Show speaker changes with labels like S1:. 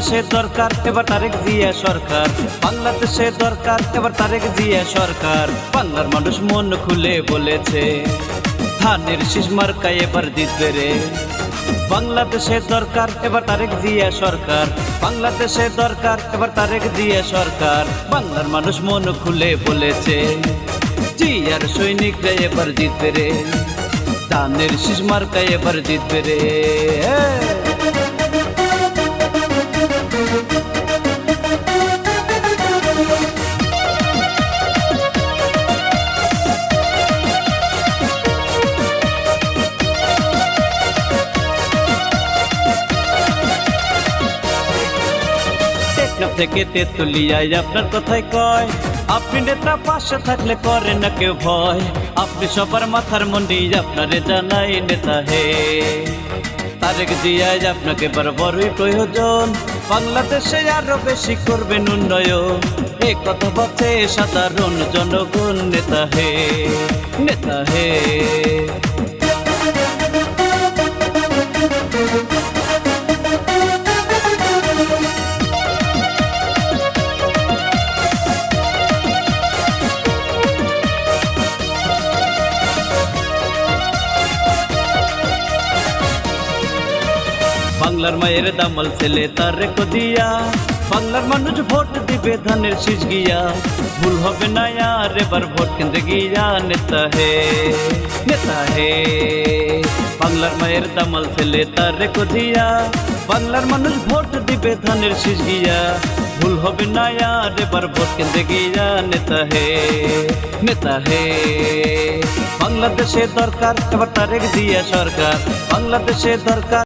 S1: বাংলাদেশে দরকার এবার তারেক জিয়া সরকার, বাংলাদেশে দরকার এবার তারেক জিয়া সরকার। বাংলার মানুষ মন খুলে বলেছে ধানের শীষ মার্কায় এবার জিতবে রে। বাংলাদেশে দরকার এবার তারেক জিয়া সরকার, বাংলাদেশে দরকার এবার তারেক জিয়া সরকার। বাংলার মানুষ মন খুলে বলেছে জিয়ার সৈনিকরা এবার জিতবে রে, ধানের শীষ মার্কায় এবার জিতবে রে। থেকে তেতুলিয়ায় আপনার কথাই কয়, আপনি নেতা পাশে থাকলে করে না কেউ ভয়। আপনি সবার মাথার মন্ডি আপনারে জানাই নেতা হে। তারেক জিয়ায় আপনাকে বরাবরই প্রয়োজন, বাংলাদেশে আরো বেশি করবেন উন্নয়ন। এই কথা বলছে সাধারণ জনগণ নেতা হে, নেতা হে। বাংলার মায়ের দামাল ছেলে তারেক জিয়া, বাংলার মানুষ ভোট দিবে ধানের শীষ গিয়া। ভুল হবে না আর এবার ভোট কেন্দ্রে গিয়া নেতা হে, নেতা হে। বাংলার মায়ের দামাল ছেলে তারেক জিয়া, বাংলার মানুষ ভোট দিবে ধানের শীষ গিয়া। ভুল হবে না আর এবার ভোট কেন্দ্রে গিয়া নেতা হে, নেতা হে। বাংলাদেশে দরকার এবার তারেক জিয়া সরকার, বাংলাদেশে দরকার।